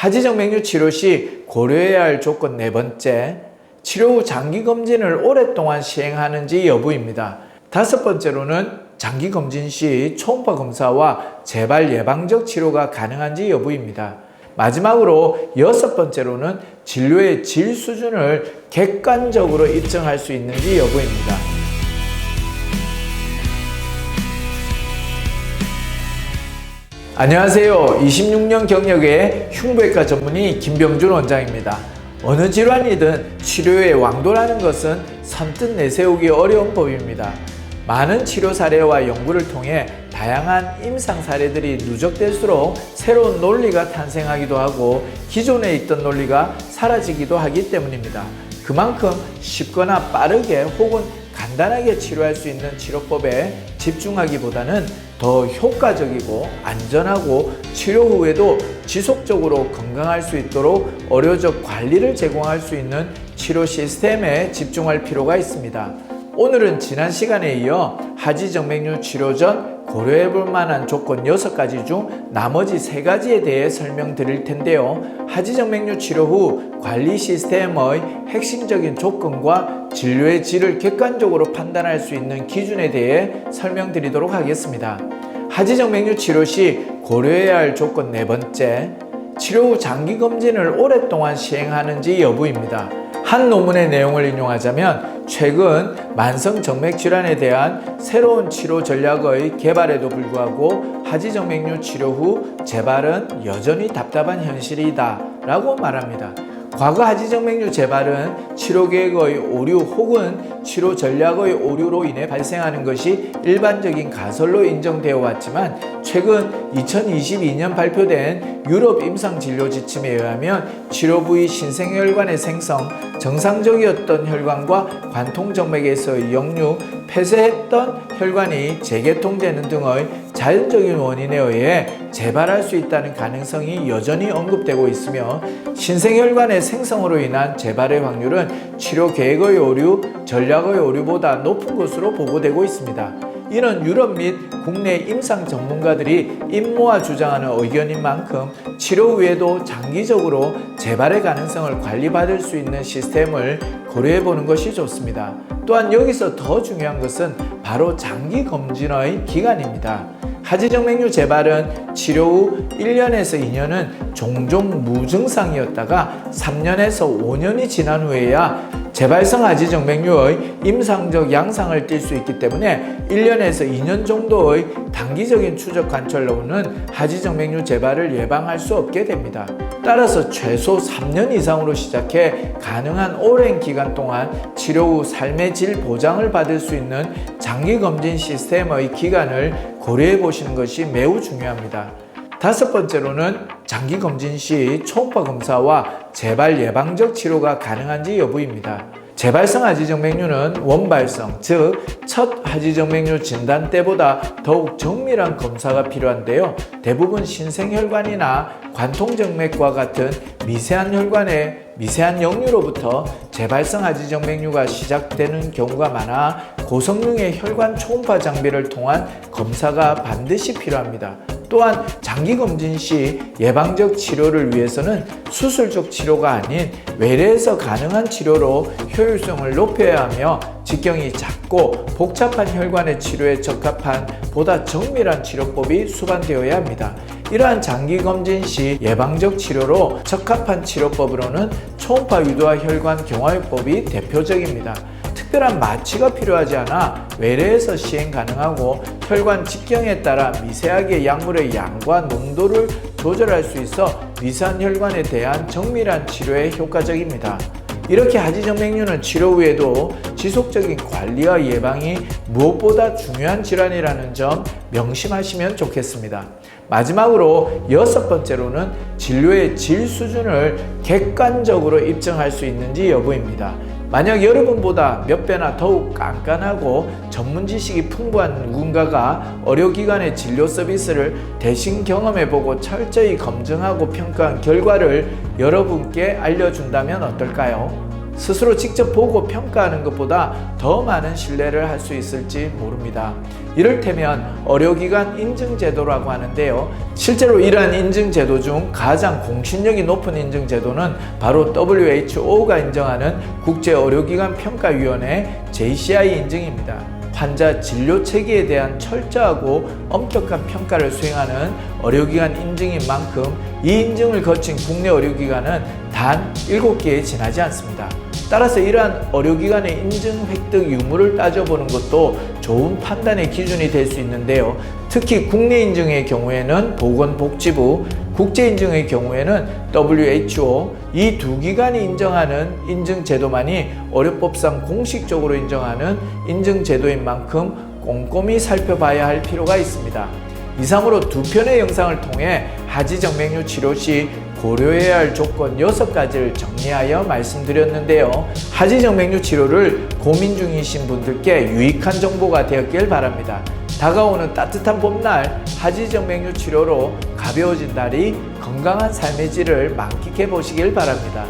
하지정맥류 치료 시 고려해야 할 조건 네 번째, 치료 후 장기검진을 오랫동안 시행하는지 여부입니다. 다섯 번째로는 장기검진 시 초음파 검사와 재발 예방적 치료가 가능한지 여부입니다. 마지막으로 여섯 번째로는 진료의 질 수준을 객관적으로 입증할 수 있는지 여부입니다. 안녕하세요. 26년 경력의 흉부외과 전문의 김병준 원장입니다. 어느 질환이든 치료의 왕도라는 것은 선뜻 내세우기 어려운 법입니다. 많은 치료 사례와 연구를 통해 다양한 임상 사례들이 누적될수록 새로운 논리가 탄생하기도 하고 기존에 있던 논리가 사라지기도 하기 때문입니다. 그만큼 쉽거나 빠르게 혹은 간단하게 치료할 수 있는 치료법에 집중하기보다는 더 효과적이고 안전하고 치료 후에도 지속적으로 건강할 수 있도록 의료적 관리를 제공할 수 있는 치료 시스템에 집중할 필요가 있습니다. 오늘은 지난 시간에 이어 하지정맥류 치료 전 고려해 볼 만한 조건 6가지 중 나머지 3가지에 대해 설명드릴 텐데요. 하지정맥류 치료 후 관리 시스템의 핵심적인 조건과 진료의 질을 객관적으로 판단할 수 있는 기준에 대해 설명드리도록 하겠습니다. 하지정맥류 치료 시 고려해야 할 조건 네 번째, 치료 후 장기검진을 오랫동안 시행하는지 여부입니다. 한 논문의 내용을 인용하자면 최근 만성정맥질환에 대한 새로운 치료 전략의 개발에도 불구하고 하지정맥류 치료 후 재발은 여전히 답답한 현실이다 라고 말합니다. 과거 하지정맥류 재발은 치료계획의 오류 혹은 치료 전략의 오류로 인해 발생하는 것이 일반적인 가설로 인정되어 왔지만 최근 2022년 발표된 유럽 임상진료 지침에 의하면 치료 부위 신생혈관의 생성, 정상적이었던 혈관과 관통정맥에서의 역류, 폐쇄했던 혈관이 재개통되는 등의 자연적인 원인에 의해 재발할 수 있다는 가능성이 여전히 언급되고 있으며 신생혈관의 생성으로 인한 재발의 확률은 치료 계획의 오류, 전략의 오류보다 높은 것으로 보고되고 있습니다. 이는 유럽 및 국내 임상 전문가들이 임모아 주장하는 의견인 만큼 치료 후에도 장기적으로 재발의 가능성을 관리받을 수 있는 시스템을 고려해 보는 것이 좋습니다. 또한 여기서 더 중요한 것은 바로 장기 검진의 기간입니다. 하지정맥류 재발은 치료 후 1년에서 2년은 종종 무증상이었다가 3년에서 5년이 지난 후에야 재발성 하지정맥류의 임상적 양상을 띌 수 있기 때문에 1년에서 2년 정도의 단기적인 추적 관찰로는 하지정맥류 재발을 예방할 수 없게 됩니다. 따라서 최소 3년 이상으로 시작해 가능한 오랜 기간 동안 치료 후 삶의 질 보장을 받을 수 있는 장기검진 시스템의 기간을 고려해 보시는 것이 매우 중요합니다. 다섯 번째로는 장기검진 시 초음파 검사와 재발 예방적 치료가 가능한지 여부입니다. 재발성 하지정맥류는 원발성, 즉 첫 하지정맥류 진단 때보다 더욱 정밀한 검사가 필요한데요. 대부분 신생혈관이나 관통정맥과 같은 미세한 혈관의 미세한 역류로부터 재발성 하지정맥류가 시작되는 경우가 많아 고성능의 혈관 초음파 장비를 통한 검사가 반드시 필요합니다. 또한 장기검진 시 예방적 치료를 위해서는 수술적 치료가 아닌 외래에서 가능한 치료로 효율성을 높여야 하며 직경이 작고 복잡한 혈관의 치료에 적합한 보다 정밀한 치료법이 수반되어야 합니다. 이러한 장기검진 시 예방적 치료로 적합한 치료법으로는 초음파 유도화 혈관 경화요법이 대표적입니다. 특별한 마취가 필요하지 않아 외래에서 시행 가능하고 혈관 직경에 따라 미세하게 약물의 양과 농도를 조절할 수 있어 미세한 혈관에 대한 정밀한 치료에 효과적입니다. 이렇게 하지정맥류는 치료 후에도 지속적인 관리와 예방이 무엇보다 중요한 질환이라는 점 명심하시면 좋겠습니다. 마지막으로 여섯 번째로는 진료의 질 수준을 객관적으로 입증할 수 있는지 여부입니다. 만약 여러분보다 몇 배나 더욱 깐깐하고 전문 지식이 풍부한 누군가가 의료기관의 진료 서비스를 대신 경험해보고 철저히 검증하고 평가한 결과를 여러분께 알려준다면 어떨까요? 스스로 직접 보고 평가하는 것보다 더 많은 신뢰를 할 수 있을지 모릅니다. 이를테면 의료기관 인증제도라고 하는데요. 실제로 이러한 인증제도 중 가장 공신력이 높은 인증제도는 바로 WHO가 인정하는 국제의료기관 평가위원회 JCI 인증입니다. 환자 진료 체계에 대한 철저하고 엄격한 평가를 수행하는 의료기관 인증인 만큼 이 인증을 거친 국내 의료기관은 단 7개에 지나지 않습니다. 따라서 이러한 의료기관의 인증 획득 유무를 따져보는 것도 좋은 판단의 기준이 될 수 있는데요. 특히 국내 인증의 경우에는 보건복지부, 국제 인증의 경우에는 WHO, 이 두 기관이 인정하는 인증제도만이 의료법상 공식적으로 인정하는 인증제도인 만큼 꼼꼼히 살펴봐야 할 필요가 있습니다. 이상으로 두 편의 영상을 통해 하지정맥류 치료 시 고려해야 할 조건 6가지를 정리하여 말씀드렸는데요. 하지정맥류 치료를 고민 중이신 분들께 유익한 정보가 되었길 바랍니다. 다가오는 따뜻한 봄날 하지정맥류 치료로 가벼워진 다리, 건강한 삶의 질을 만끽해 보시길 바랍니다.